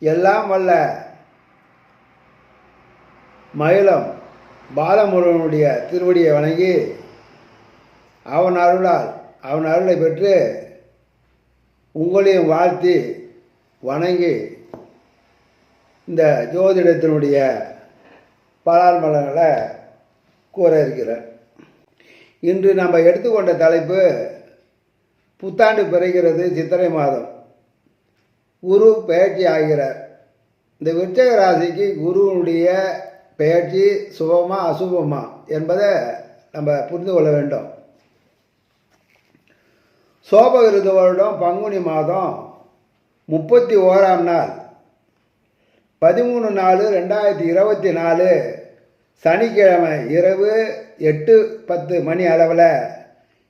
எல்லாம் வல்ல மயிலம் பாலமுருகனுடைய திருவடியை வணங்கி அவன் அருளை பெற்று உங்களையும் வாழ்த்தி வணங்கி இந்த ஜோதிடத்தினுடைய பலான்மலங்களை கூற இருக்கிறேன். இன்று நம்ம எடுத்துக்கொண்ட தலைப்பு புத்தாண்டு பிறக்கிறது, சித்திரை மாதம், குரு பெயர்ச்சி ஆகிறார். இந்த விருச்சிக ராசிக்கு குருவனுடைய பெயர்ச்சி சுபமா அசுபமா என்பதை நம்ம புரிந்து கொள்ள வேண்டும். சோபகிருத வருடம் பங்குனி மாதம் 31ஆம் நாள் 13/4/2024 சனிக்கிழமை இரவு 8:10 மணி அளவில்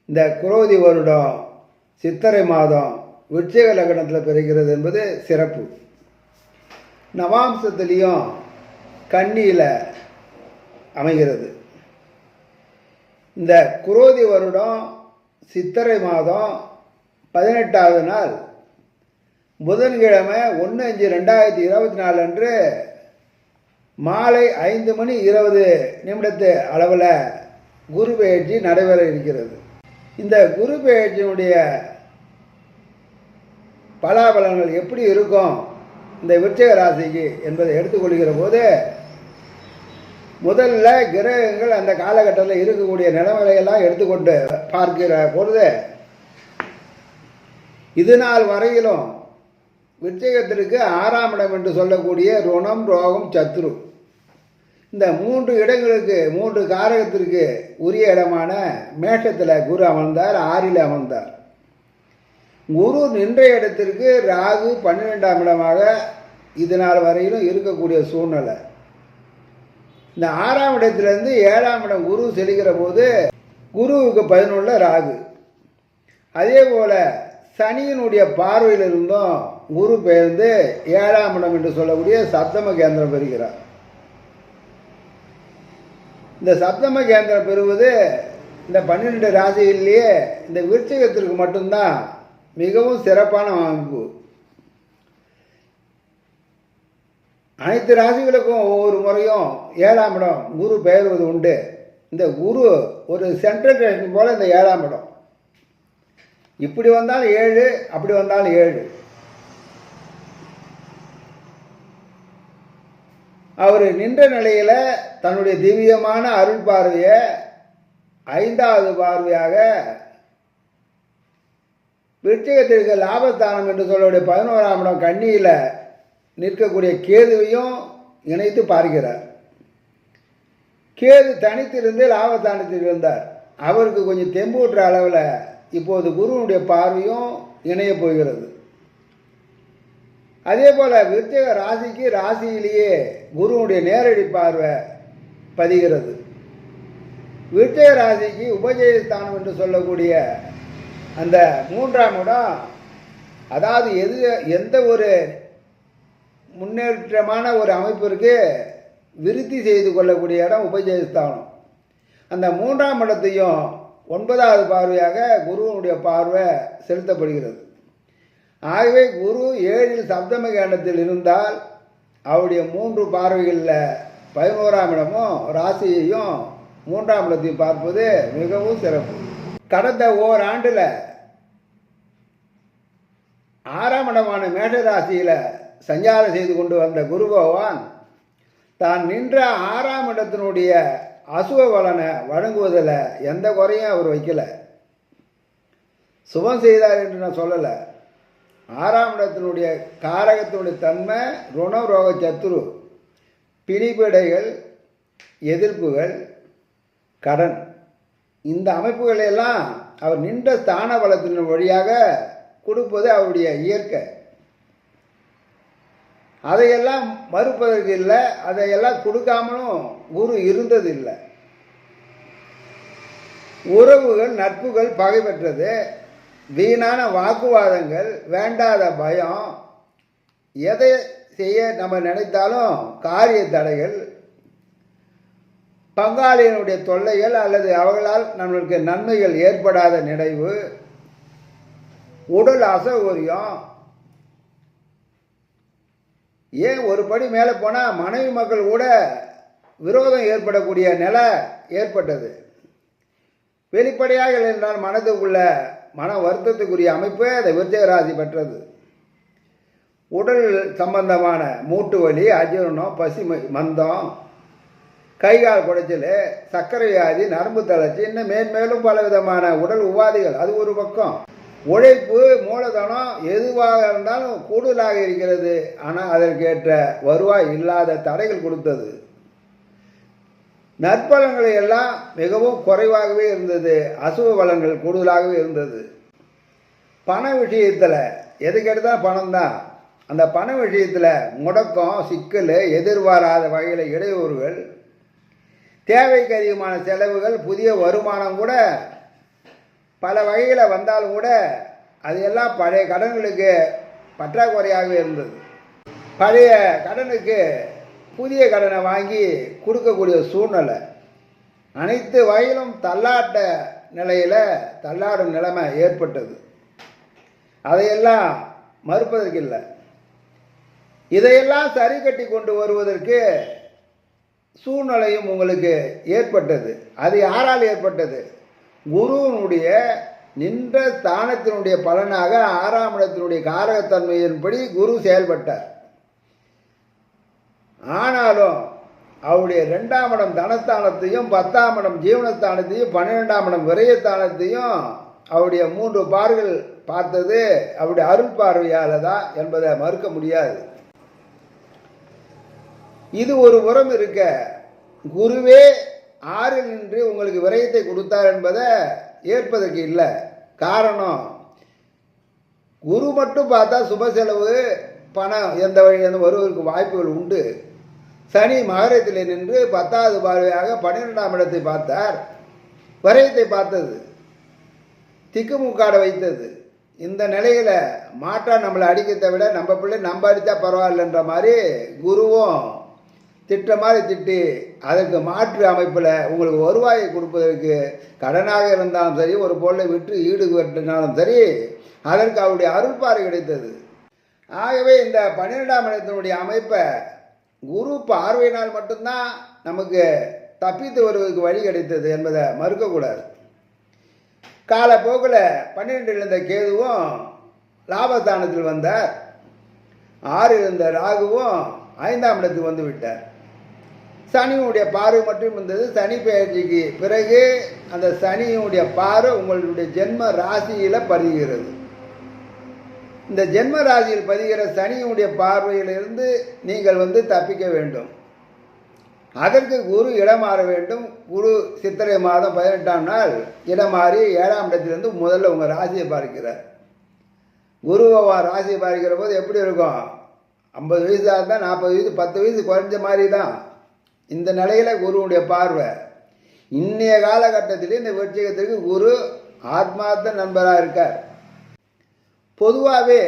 இந்த குரோதி வருடம் சித்திரை மாதம் விருச்சிக லக்னத்தில் பிறக்கிறது என்பது சிறப்பு. நவாம்சத்திலையும் கன்னியில் அமைகிறது. இந்த குரோதி வருடம் சித்திரை மாதம் 18ஆவது நாள் புதன்கிழமை 1/5/2024 அன்று மாலை 5:20 அளவில் குரு பெயர்ச்சி நடைபெற இருக்கிறது. இந்த குரு பெயர்ச்சியினுடைய பலாபலன்கள் எப்படி இருக்கும் இந்த விருச்சிக ராசிக்கு என்பதை எடுத்துக்கொள்கிற போது, முதல்ல கிரகங்கள் அந்த காலகட்டத்தில் இருக்கக்கூடிய நிலைமையெல்லாம் எடுத்துக்கொண்டு பார்க்கிற பொழுது, இது நாள் வரையிலும் விருச்சிகத்திற்கு 6ஆம் இடம் என்று சொல்லக்கூடிய ருணம், ரோகம், சத்ரு, இந்த 3 இடங்களுக்கு 3 காரகத்திற்கு உரிய இடமான மேஷத்தில் குரு அமர்ந்தார், 6ல் அமர்ந்தார். குரு நின்ற இடத்திற்கு ராகு 12ஆம் இடமாக இது நாள் வரையிலும் இருக்கக்கூடிய சூழ்நிலை. இந்த 6ஆம் இடத்திலிருந்து 7ஆம் இடம் குரு செல்கிற போது குருவுக்கு 11 ராகு. அதே போல சனியினுடைய பார்வையிலிருந்தும் குரு பெயர்ந்து 7ஆம் இடம் என்று சொல்லக்கூடிய சப்தம கேந்திரம் பெறுகிறார். இந்த சப்தம கேந்திரம் பெறுவது இந்த 12 ராசிகளிலேயே இந்த விருச்சிகத்திற்கு மட்டும்தான் மிகவும் சிறப்பான அமைப்பு. அனைத்து ராசிகளுக்கும் ஒவ்வொரு முறையும் 7ஆம் இடம் குரு பெயர்வது உண்டு. இந்த குரு ஒரு சென்ட்ரல் ஸ்டேஷன் போல இந்த 7ஆம் இடம் இப்படி வந்தாலும் 7, அப்படி வந்தாலும் 7. அவர் நின்ற நிலையில் தன்னுடைய திவ்யமான அருள் பார்வையை 5வது பார்வையாக விருச்சிகத்திற்கு லாபஸ்தானம் என்று சொல்லக்கூடிய 11ஆம் இடம் கன்னியில் நிற்கக்கூடிய கேதுவையும் இணைத்து பார்க்கிறார். கேது தனித்திருந்து லாபஸ்தானத்தில் இருந்தார். அவருக்கு கொஞ்சம் தெம்பூற்ற அளவில் இப்போது குருவனுடைய பார்வையும் இணைய போகிறது. அதே போல் விருச்சிக ராசிக்கு ராசியிலேயே குருவனுடைய நேரடி பார்வை பதிகிறது. விருச்சிக ராசிக்கு உபஜயஸ்தானம் என்று சொல்லக்கூடிய அந்த 3ஆம் இடம், அதாவது எந்த ஒரு முன்னேற்றமான ஒரு அமைப்பிற்கு விருத்தி செய்து கொள்ளக்கூடிய இடம் உபஜயஸ்தானம். அந்த 3ஆம் இடத்தையும் 9வது பார்வையாக குருவனுடைய பார்வை செலுத்தப்படுகிறது. ஆகவே குரு 7ல் சப்தம கேந்திரத்தில் இருந்தால் அவருடைய 3 பார்வைகளில் 11ஆம் இடமும் ராசியையும் 3ஆம் இடத்தையும் பார்ப்பது மிகவும் சிறப்பு. கடந்த ஓராண்டில் 6ஆம் இடமான மேஷராசியில் சஞ்சாரம் செய்து கொண்டு வந்த குரு பகவான் தான் நின்ற 6ஆம் இடத்தினுடைய அசுப பலனை வழங்குவதில் எந்த குறையும் அவர் வைக்கல. சுபம் செய்தார் என்று நான் சொல்லலை. 6ஆம் இடத்தினுடைய காரகத்தினுடைய தன்மை ருணம், ரோக, சத்துரு, பிணிப்பிடைகள், எதிர்ப்புகள், கடன், இந்த அமைப்புகளெல்லாம் அவர் நின்ற ஸ்தான பலத்தின் வழியாக கொடுப்பது அவருடைய இயற்கை. அதையெல்லாம் மறுப்பதற்கு இல்லை, அதையெல்லாம் கொடுக்காமலும் குரு இருந்தது இல்லை. உறவுகள், நட்புகள் பகை பெற்றது, வீணான வாக்குவாதங்கள், வேண்டாத பயம், எதை செய்ய நம்ம நினைத்தாலும் காரிய தடைகள், பங்காளியினுடைய தொல்லைகள் அல்லது அவர்களால் நம்மளுக்கு நன்மைகள் ஏற்படாத நினைவு, உடல் அசௌகரியம், ஏன் ஒரு படி மேலே போனால் மனைவி மக்கள் கூட விரோதம் ஏற்படக்கூடிய நிலை ஏற்பட்டது. வெளிப்படையாக என்றால் மனதுக்குள்ள மன வருத்தத்துக்குரிய அமைப்பு அந்த விருச்சிக ராசி பெற்றது. உடல் சம்பந்தமான மூட்டு வலி, அஜீரணம், பசி மந்தம், கைகால் குடைச்சல், சர்க்கரை வியாதி, நரம்பு தளர்ச்சி, இன்னும் மேன்மேலும் பல விதமான உடல் உபாதைகள். அது ஒரு பக்கம். உழைப்பு மூலதனம் எதுவாக இருந்தாலும் கூடுதலாக இருக்கிறது. ஆனால் அதற்கேற்ற வருவாய் இல்லாத தடைகள் கொடுத்தது. நற்பலன்களை எல்லாம் மிகவும் குறைவாகவே இருந்தது. அசுப பலன்கள் கூடுதலாகவே இருந்தது. பண விஷயத்தில் எதுக்கு எடுத்தால் பணம் தான். அந்த பண விஷயத்தில் முடக்கம், சிக்கல், எதிர்பாராத வகையில் இடையூறுகள், தேவைக்கு அதிகமான செலவுகள், புதிய வருமானம் கூட பல வகையில் வந்தாலும் கூட அதையெல்லாம் பழைய கடன்களுக்கு பற்றாக்குறையாகவே இருந்தது. பழைய கடனுக்கு புதிய கடனை வாங்கி கொடுக்கக்கூடிய சூழ்நிலை, அனைத்து வகையிலும் தள்ளாட்ட நிலையில் தள்ளாடும் நிலைமை ஏற்பட்டது. அதையெல்லாம் மறுப்பதற்கில்லை. இதையெல்லாம் சரி கட்டி கொண்டு வருவதற்கு சூழ்நிலையும் உங்களுக்கு ஏற்பட்டது. அது யாரால் ஏற்பட்டது? குருவினுடைய நின்ற ஸ்தானத்தினுடைய பலனாக 6ஆம் இடத்தினுடைய காரகத்தன்மையின்படி குரு செயல்பட்டார். ஆனாலும் அவருடைய 2ஆம் இடம் தனஸ்தானத்தையும், 10ஆம் இடம் ஜீவனஸ்தானத்தையும், 12ஆம் இடம் விரயஸ்தானத்தையும் அவருடைய 3 பார்கள் பார்த்தது அவருடைய அருள் பார்வையால் தான் என்பதை மறுக்க முடியாது. இது ஒரு புறம் இருக்க, குருவே 6ல் நின்று உங்களுக்கு விரயத்தை கொடுத்தார் என்பதை ஏற்பதற்கு இல்லை. காரணம், குரு மட்டும் பார்த்தா சுப செலவு பணம் எந்த வழியிலிருந்து வருவதற்கு வாய்ப்புகள் உண்டு. சனி மகரத்தில் நின்று 10வது பார்வையாக 12ஆம் இடத்தை பார்த்தார். விரயத்தை பார்த்தது, திக்குமுக்காட வைத்தது. இந்த நிலையில் மாற்றா நம்மளை அடிக்கிறத விட நம்ம பிள்ளை நம்ம அடித்தா பரவாயில்லன்ற மாதிரி குருவும் திட்ட மாதிரி திட்டி அதற்கு மாற்று அமைப்பில் உங்களுக்கு வருவாயை கொடுப்பதற்கு கடனாக இருந்தாலும் சரி, ஒரு பொருளை விட்டு ஈடு கட்டினாலும் சரி, அதற்கு அவருடைய அருள்பாறை கிடைத்தது. ஆகவே இந்த 12ஆம் இடத்தினுடைய அமைப்பை குரு பார்வையினால் மட்டும்தான் நமக்கு தப்பித்து வருவதற்கு வழி கிடைத்தது என்பதை மறுக்கக்கூடாது. காலப்போக்கில் 12ல் இருந்த கேதுவும் லாபஸ்தானத்தில் வந்தார். 6ல் இருந்த ராகுவும் 5ஆம் இடத்துக்கு வந்து விட்டார். சனியுடைய பார்வை மட்டும் இருந்தது. சனி பெயர்ச்சிக்கு பிறகு அந்த சனியுடைய பார்வை உங்களுடைய ஜென்ம ராசியில் பதிகிறது. இந்த ஜென்ம ராசியில் பதிகிற சனியுடைய பார்வையிலிருந்து நீங்கள் தப்பிக்க வேண்டும். அதற்கு குரு இடம் மாற வேண்டும். குரு சித்திரை மாதம் 18ஆம் நாள் இடம் மாறி 7ஆம் இடத்திலிருந்து முதல்ல உங்கள் ராசியை பார்க்கிறார். குரு ராசியை பார்க்கிற போது எப்படி இருக்கும்? 50 வயசாக இருந்தால் 40 வயசு 10 வயசு குறைஞ்ச மாதிரி தான். இந்த நிலையில் குருவுடைய பார்வை இன்னைய காலகட்டத்தில் இந்த விருச்சிகத்திற்கு குரு ஆத்மார்த்த நண்பராக இருக்கார். பொதுவாகவே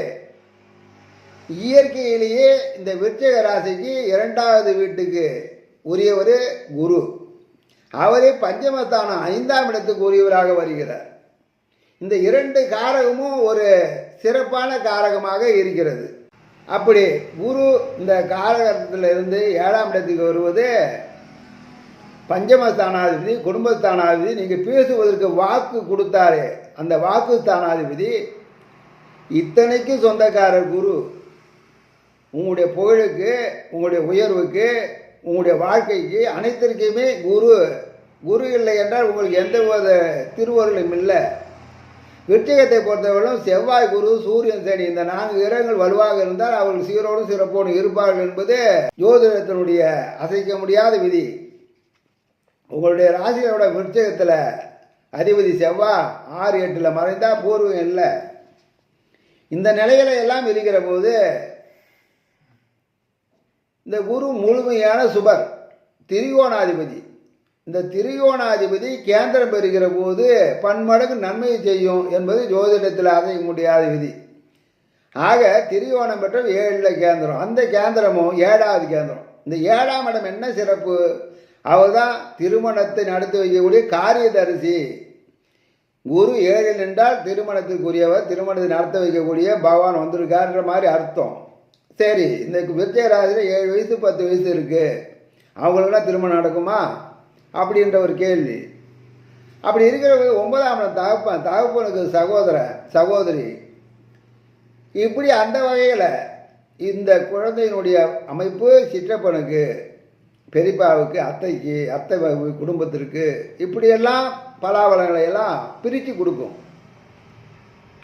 இயற்கையிலேயே இந்த விருச்சிக ராசிக்கு 2வது வீட்டுக்கு உரியவர் குரு. அவரே பஞ்சமஸ்தானம் 5ஆம் இடத்துக்கு உரியவராக வருகிறார். இந்த 2 காரகமும் ஒரு சிறப்பான காரகமாக இருக்கிறது. அப்படி குரு இந்த காரகத்தில் இருந்து 7ஆம் இடத்துக்கு வருவது பஞ்சமஸ்தானாதிபதி, குடும்பஸ்தானாதிபதி. நீங்கள் பேசுவதற்கு வாக்கு கொடுத்தாரே அந்த வாக்கு ஸ்தானாதிபதி, இத்தனைக்கும் சொந்தக்காரர் குரு. உங்களுடைய புகழுக்கு, உங்களுடைய உயர்வுக்கு, உங்களுடைய வாழ்க்கைக்கு அனைத்திற்குமே குரு. குரு இல்லை என்றால் உங்களுக்கு எந்த வித திருவருளும் இல்லை. விருச்சிகத்தை பொறுத்தவரையிலும் செவ்வாய், குரு, சூரியன், சனி இந்த 4 கிரகங்கள் வலுவாக இருந்தால் அவர்கள் சீரோடும் சிறப்போடும் இருப்பார்கள் என்பது ஜோதிடத்தினுடைய அசைக்க முடியாத விதி. உங்களுடைய ராசியோட விருச்சிகத்தில் அதிபதி செவ்வாய் 6, 8ல் மறைந்தால் பூர்வம் இல்லை. இந்த நிலையில எல்லாம் இருக்கிற போது இந்த குரு முழுமையான சுபர், திரிகோணாதிபதி. இந்த திரிகோணாதிபதி கேந்திரம் பெறுகிற போது பன்மடங்கு நன்மையை செய்யும் என்பது ஜோதிடத்தில் அசைக்க முடியாத விதி. ஆக திரிகோணம் பெற்ற 7ல் கேந்திரம், அந்த கேந்திரமும் 7வது கேந்திரம். இந்த 7ஆம் இடம் என்ன சிறப்பு? அவர் தான் திருமணத்தை நடத்தி வைக்கக்கூடிய காரியதரிசி. குரு 7ல் நின்றால் திருமணத்திற்குரியவர், திருமணத்தை நடத்த வைக்கக்கூடிய பகவான் வந்திருக்காருன்ற மாதிரி அர்த்தம். சரி, இந்த விருச்சிக ராசியில் 7 வயசு 10 வயசு இருக்குது, அவங்களுக்குலாம் திருமணம் நடக்குமா அப்படின்ற ஒரு கேள்வி. அப்படி இருக்கிற 9ஆம் இடம் தகப்பனுக்கு சகோதரி, இப்படி அந்த வகையில் இந்த குழந்தையினுடைய அமைப்பு சிற்றப்பனுக்கு, பெரியப்பாவுக்கு, அத்தை குடும்பத்திற்கு இப்படியெல்லாம் பலாபலங்களை எல்லாம் பிரித்து கொடுக்கும்.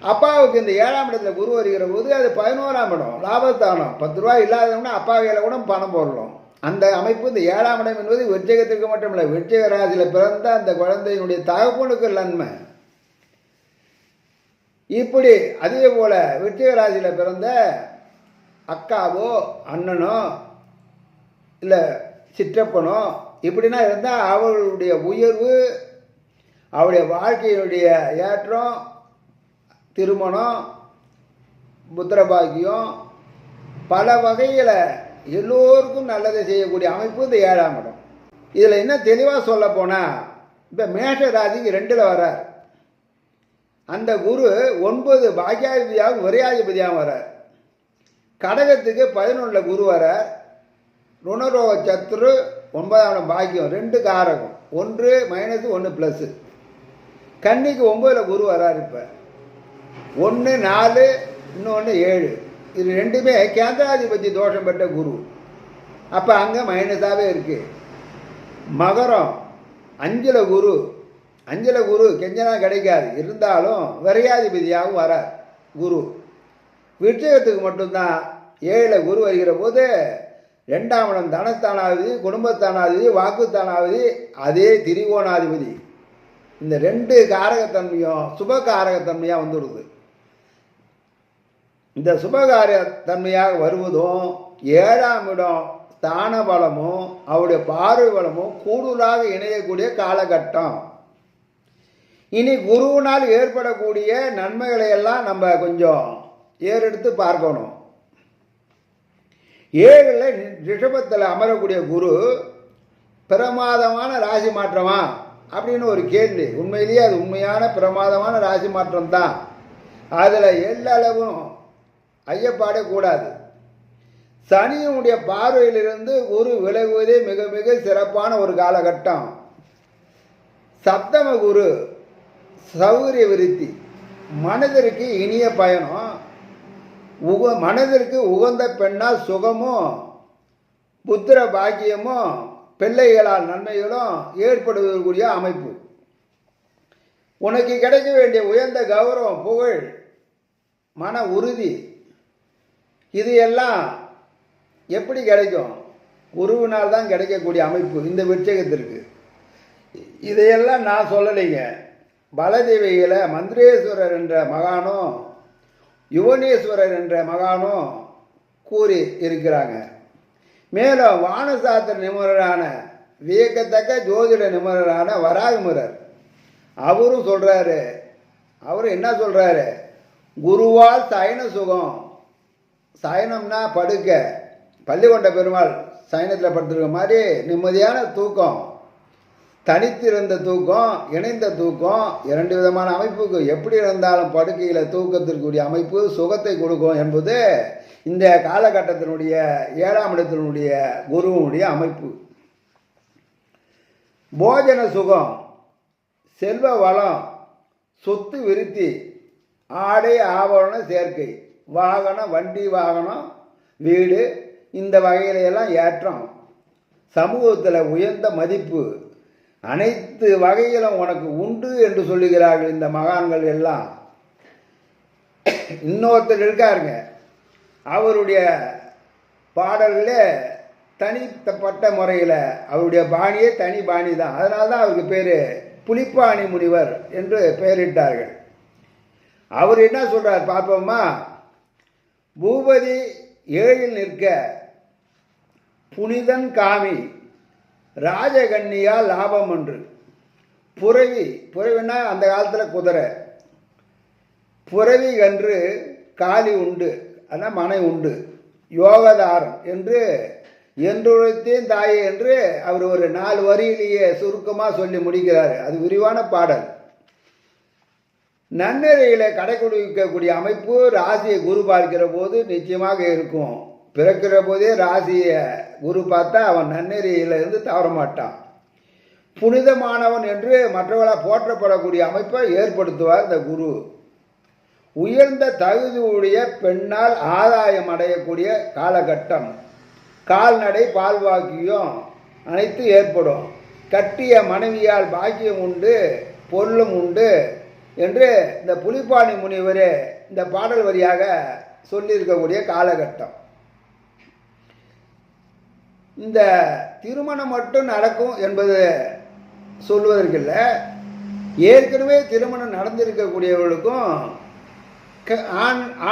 அப்பாவுக்கு இந்த 7ஆம் இடத்துல குரு வருகிற போது அது 11ஆம் இடம் லாபஸ்தானம். 10 ரூபா இல்லாதவங்கன்னா அப்பா கையில் கூட பணம் போடலாம். அந்த அமைப்பு இந்த 7ஆம் இடம் என்பது விருச்சிகத்திற்கு மட்டும் இல்லை, விருச்சிக ராசியில் பிறந்த அந்த குழந்தையினுடைய தகப்பனுக்கு நன்மை. இப்படி அதே போல விருச்சிக ராசியில் பிறந்த அக்காவோ அண்ணனோ இல்லை சிற்றப்பனோ இப்படின்னா இருந்தால் அவர்களுடைய உயர்வு, அவருடைய வாழ்க்கையினுடைய ஏற்றம், திருமணம், புத்திரபாக்கியம், பல வகையில் எல்லோருக்கும் நல்லதை செய்யக்கூடிய அமைப்பு இந்த 7ஆம் இடம். இதில் என்ன தெளிவாக சொல்ல போனால், இப்போ மேஷ ராசிக்கு 2ல் வரார். அந்த குரு 9 பாக்கியாதிபதியாகவும் விரையாதிபதியாகவும் வரார். கடகத்துக்கு 11 குரு வரார். ருணரோக சத்துரு 9ஆம் இடம் பாக்கியம் 2 காரகம், 1 - 1 +. கன்னிக்கு 9ல் குரு வரார். இப்போ 1 4 இன்னொன்று 7, இது ரெண்டுமே கேந்திராதிபதி தோஷம் பெற்ற குரு. அப்போ அங்கே மைனஸாகவே இருக்குது. மகரம் 5ல் குரு, 5ல் குரு கெஞ்சனா கிடைக்காது, இருந்தாலும் விரையாதிபதியாகவும் வரார் குரு. விருச்சிகத்துக்கு மட்டும்தான் 7ல் குரு வருகிற போது 2ஆம் இடம் தனஸ்தானாதிபதி, குடும்பஸ்தானாதிபதி, வாக்குஸ்தானாதிபதி, அதே திரிகோணாதிபதி. இந்த 2 காரகத்தன்மையும் சுப காரகத்தன்மையாக வந்துடுது. இந்த சுபகாரிய தன்மையாக வருவதும் 7ஆம் இடம் ஸ்தான பலமும் அவருடைய பார்வை பலமும் கூடுதலாக இணையக்கூடிய காலகட்டம். இனி குருவினால் ஏற்படக்கூடிய நன்மைகளை எல்லாம் நம்ம கொஞ்சம் ஏறெடுத்து பார்க்கணும். 7ல் ரிஷபத்தில் அமரக்கூடிய குரு பிரமாதமான ராசி மாற்றமா அப்படின்னு ஒரு கேள்வி. உண்மையிலேயே அது உண்மையான பிரமாதமான ராசி மாற்றம் தான். அதில் எல்லளவும் ஐயப்பாடே கூடாது. சனியினுடைய பார்வையிலிருந்து குரு விலகுவதே மிக மிக சிறப்பான ஒரு காலகட்டம். சப்தம குரு சௌகரிய விருத்தி, மனதிற்கு இனிய பயணம், மனதிற்கு உகந்த பெண்ணால் சுகமும் புத்திர பாக்கியமும் பிள்ளைகளால் நன்மைகளும் ஏற்படுவதற்குரிய அமைப்பு. உனக்கு கிடைக்க வேண்டிய உயர்ந்த கௌரவம், புகழ், மன உறுதி, இது எல்லாம் எப்படி கிடைக்கும்? குருவினால் தான் கிடைக்கக்கூடிய அமைப்பு இந்த விருச்சிகத்திற்கு. இதையெல்லாம் நான் சொல்லலைங்க. பலதேவிகளை மந்திரேஸ்வரர் என்ற மகானும் யுவனேஸ்வரர் என்ற மகானும் கூறி இருக்கிறாங்க. மேலும் வானசாஸ்திர நிபுணரான வியக்கத்தக்க ஜோதிட நிபுணரான வராகமுரர் அவரும் சொல்கிறாரு. அவரும் என்ன சொல்கிறாரு? குருவால் சயன சுகம். சயனம்னா படுக்க, பள்ளிகொண்ட பெருமாள் சயனத்தில் படுத்துருக்க மாதிரி நிம்மதியான தூக்கம், தனித்திருந்த தூக்கம், இணைந்த தூக்கம், 2 விதமான அமைப்புக்கு எப்படி இருந்தாலும் படுக்கையில் தூக்கத்திற்குரிய அமைப்பு சுகத்தை கொடுக்கும் என்பது இந்த காலகட்டத்தினுடைய 7ஆம் இடத்தினுடைய குருவனுடைய அமைப்பு. போஜன சுகம், செல்வ வளம், சொத்து விருத்தி, ஆடை ஆபரண சேர்க்கை, வாகனம், வண்டி வாகனம், வீடு, இந்த வகையிலையெல்லாம் ஏற்றம், சமூகத்தில் உயர்ந்த மதிப்பு, அனைத்து வகையிலும் உனக்கு உண்டு என்று சொல்லுகிறார்கள் இந்த மகான்கள் எல்லாம். இன்னொருத்தர் இருக்காருங்க, அவருடைய பாடல்களே தனிப்பட்ட முறையில் அவருடைய பாணியே தனி பாணி தான். அதனால தான் அவருக்கு பேர் புலிப்பாணி முனிவர் என்று பெயரிட்டார்கள். அவர் என்ன சொல்கிறார் பார்ப்போமா? பூபதி 7ல் நிற்க புனிதன் காமி ராஜகன்னியால் லாபம் என்று. புறவின்னா அந்த காலத்தில் குதிரை, புறவி கன்று காலி உண்டு, அதான் மனை உண்டு, யோகதாரம் என்று என்றுரைத்தேன் தாயே என்று அவர் ஒரு 4 வரியிலேயே சுருக்கமாக சொல்லி முடிக்கிறார். அது விரிவான பாடல். நன்னெறியில் கடைபிடிக்கக்கூடிய அமைப்பு ராசியை குரு பார்க்கிற போது நிச்சயமாக இருக்கும். பிறக்கிற போதே ராசியை குரு பார்த்தா அவன் நன்னெறியிலிருந்து தவற மாட்டான். புனிதமானவன் என்று மற்றவர்களால் போற்றப்படக்கூடிய அமைப்பை ஏற்படுத்துவார் இந்த குரு. உயர்ந்த தகுதியுடைய பெண்ணால் ஆதாயம் அடையக்கூடிய காலகட்டம். கால்நடை பால்வாக்கியம் அனைத்து ஏற்படும். கட்டிய மனைவியால் பாக்கியம் உண்டு, பொருளும் உண்டு என்று இந்த புலிப்பாணி முனிவரே இந்த பாடல் வரியாக சொல்லியிருக்கக்கூடிய காலகட்டம். இந்த திருமணம் மட்டும் நடக்கும் என்பது சொல்வதற்கில்ல, ஏற்கனவே திருமணம் நடந்திருக்கக்கூடியவர்களுக்கும்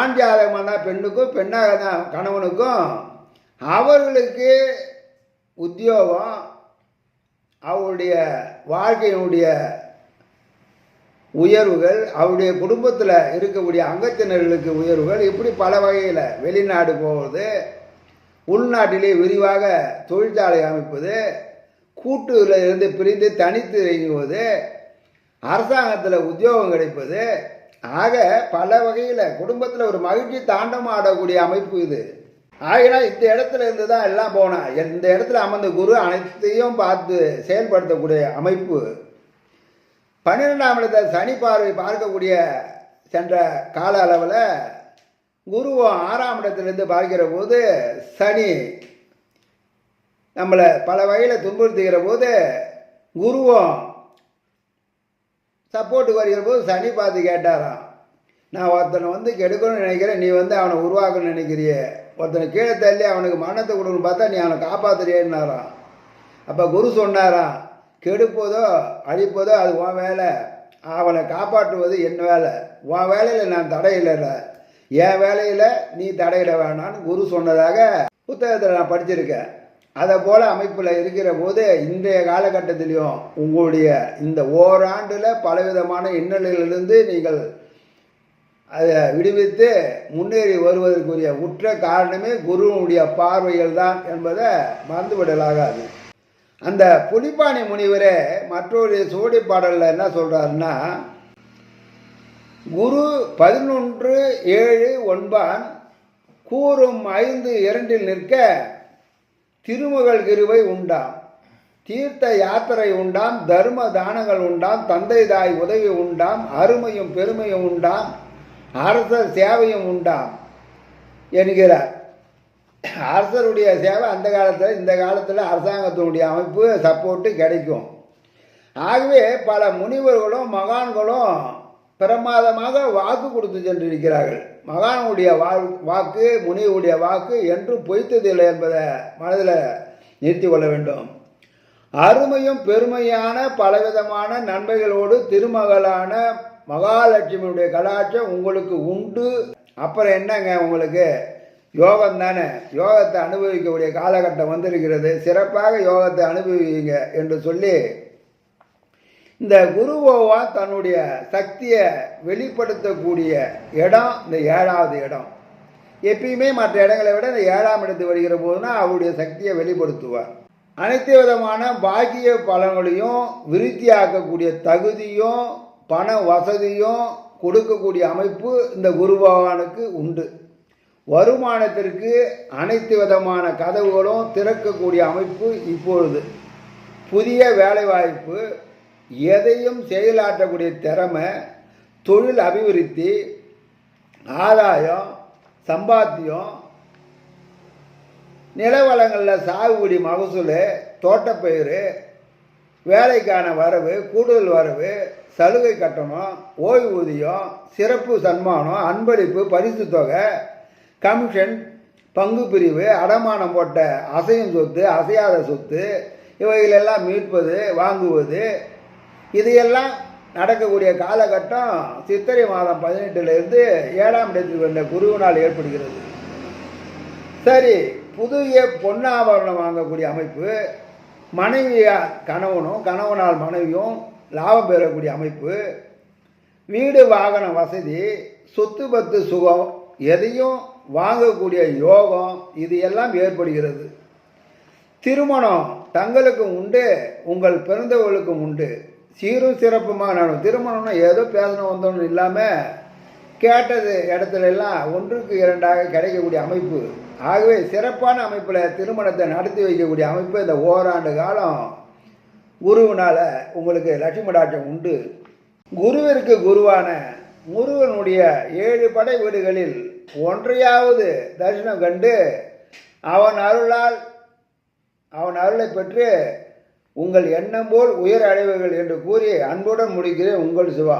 ஆண் ஜாதகமான பெண்ணுக்கும் பெண்ணாக கணவனுக்கும் அவர்களுக்கு உத்தியோகம், அவருடைய வாழ்க்கையினுடைய உயர்வுகள், அவருடைய குடும்பத்தில் இருக்கக்கூடிய அங்கத்தினர்களுக்கு உயர்வுகள், இப்படி பல வகையில் வெளிநாடு போவது, உள்நாட்டிலே விரிவாக தொழிற்சாலை அமைப்பது, கூட்டுல இருந்து பிரிந்து தனித்து இயங்குவது, அரசாங்கத்தில் உத்தியோகம் கிடைப்பது, ஆக பல வகையில் குடும்பத்தில் ஒரு மகிழ்ச்சி தாண்டம் ஆடக்கூடிய அமைப்பு இது. ஆகினா இந்த இடத்துல இருந்து தான் எல்லாம் போனா, இந்த இடத்துல அமர்ந்த குரு அனைத்தையும் பார்த்து செயல்படுத்தக்கூடிய அமைப்பு. 12ஆம் இடத்தை சனி பார்வை பார்க்கக்கூடிய சென்ற கால அளவில் குருவும் 6ஆம் இடத்திலிருந்து பார்க்கிற போது சனி நம்மளை பல வகையில் துன்புறுத்துகிற போது குருவும் சப்போர்ட்டுக்கு வருகிற போது சனி பார்த்து கேட்டாராம், நான் ஒருத்தனை கெடுக்கணும்னு நினைக்கிறேன், நீ அவனை உருவாக்கணும்னு நினைக்கிறியே, ஒருத்தனை கீழே தள்ளி அவனுக்கு மரணத்தை கொடுக்கணும்னு பார்த்தா நீ அவனை காப்பாற்றுறியேன்னாராம். அப்போ குரு சொன்னாராம், கெடுப்பதோ அழிப்பதோ அது உன் வேலை, அவனை காப்பாற்றுவது என் வேலை, உன் வேலையில் நான் தடையிடலை, என் வேலையில் நீ தடையிட வேணான்னு குரு சொன்னதாக புத்தகத்தில் நான் படிச்சிருக்கேன். அதை போல் அமைப்பில் இருக்கிற போது இன்றைய காலகட்டத்திலையும் உங்களுடைய இந்த ஓராண்டில் பலவிதமான இன்னலிலிருந்து நீங்கள் அதை விடுவித்து முன்னேறி வருவதற்குரிய உற்ற காரணமே குருவுடைய பார்வைகள் தான் என்பதை மறந்துவிடலாகாது. அந்த புலிப்பாணி முனிவரே மற்றொரு சோடி பாடலில் என்ன சொல்கிறாருன்னா, குரு 11:7 கூறும் 5:2 நிற்க திருமகள் கிருவை உண்டாம், தீர்த்த யாத்திரை உண்டாம், தர்ம தானங்கள் உண்டாம், தந்தை தாய் உதவி உண்டாம், அருமையும் பெருமையும் உண்டாம், அரசர் சேவையும் உண்டாம் என்கிறார். அரசருடைய சேவை அந்த காலத்தில், இந்த காலத்தில் அரசாங்கத்தினுடைய அமைப்பு சப்போர்ட்டு கிடைக்கும். ஆகவே பல முனிவர்களும் மகான்களும் பிரமாதமாக வாக்கு கொடுத்து சென்றிருக்கிறார்கள். மகானுடைய வாக்கு, முனிவுடைய வாக்கு என்றும் பொய்த்ததில்லை என்பதை மனதில் நிறுத்தி கொள்ள வேண்டும். அருமையும் பெருமையான பலவிதமான நன்மைகளோடு திருமகளான மகாலட்சுமியுடைய கலாட்சம் உங்களுக்கு உண்டு. அப்புறம் என்னங்க, உங்களுக்கு யோகம் தானே, யோகத்தை அனுபவிக்கக்கூடிய காலகட்டம் வந்திருக்கிறது, சிறப்பாக யோகத்தை அனுபவிங்க என்று சொல்லி இந்த குருவோவா தன்னுடைய சக்தியை வெளிப்படுத்தக்கூடிய இடம் இந்த 7வது இடம். எப்பயுமே மற்ற இடங்களை விட இந்த 7ஆம் இடத்துக்கு வருகிற போதுனா அவருடைய சக்தியை வெளிப்படுத்துவார். அனைத்து விதமான பாக்கிய பலன்களையும் விருத்தியாக்கக்கூடிய தகுதியும் பண வசதியும் கொடுக்கக்கூடிய அமைப்பு இந்த குரு பகவானுக்கு உண்டு. வருமானத்திற்கு அனைத்து விதமான கதவுகளும் திறக்கக்கூடிய அமைப்பு இப்பொழுது. புதிய வேலைவாய்ப்பு, எதையும் செயலாற்றக்கூடிய திறமை, தொழில் அபிவிருத்தி, ஆதாயம், சம்பாத்தியம், நிலவளங்களில் சாகுபடி மகசூல், தோட்டப்பயிர், வேலைக்கான வரவு, கூடுதல் வரவு, சலுகை கட்டணம், ஓய்வூதியம், சிறப்பு சன்மானம், அன்பளிப்பு, பரிசு தொகை, கமிஷன், பங்கு பிரிவு, அடமானம் போட்ட அசையும் சொத்து, அசையாத சொத்து, இவைகளெல்லாம் மீட்பது, வாங்குவது, இதையெல்லாம் நடக்கக்கூடிய காலகட்டம் சித்திரை மாதம் 18லிருந்து 7ஆம் இடத்துக்கு வந்த குருவினால் ஏற்படுகிறது. சரி, புதிய பொன்னாபரணம் வாங்கக்கூடிய அமைப்பு, மனைவியால் கணவனும் கணவனால் மனைவியும் லாபம் பெறக்கூடிய அமைப்பு, வீடு வாகன வசதி, சொத்து பத்து சுகம், எதையும் வாங்கக்கூடிய யோகம், இது எல்லாம் ஏற்படுகிறது. திருமணம் தங்களுக்கும் உண்டு, உங்கள் பிறந்தவர்களுக்கும் உண்டு. சீரும் சிறப்புமாக திருமணம்னா ஏதோ பேசணும் வந்தோன்னு இல்லாமல் கேட்டது இடத்துல எல்லாம் 1க்கு 2 கிடைக்கக்கூடிய அமைப்பு. ஆகவே சிறப்பான அமைப்பில் திருமணத்தை நடத்தி வைக்கக்கூடிய அமைப்பு இந்த ஓராண்டு காலம் குருவினால் உங்களுக்கு லட்சுமி கடாட்சம் உண்டு. குருவிற்கு குருவான முருகனுடைய 7 படை வீடுகளில் ஒன்றையாவது தரிசனம் கண்டு அவன் அருளை பெற்று உங்கள் எண்ணம் போல் உயர் அடைவுகள் என்று கூறி அன்புடன் முடிக்கிறேன் உங்கள் சிவா.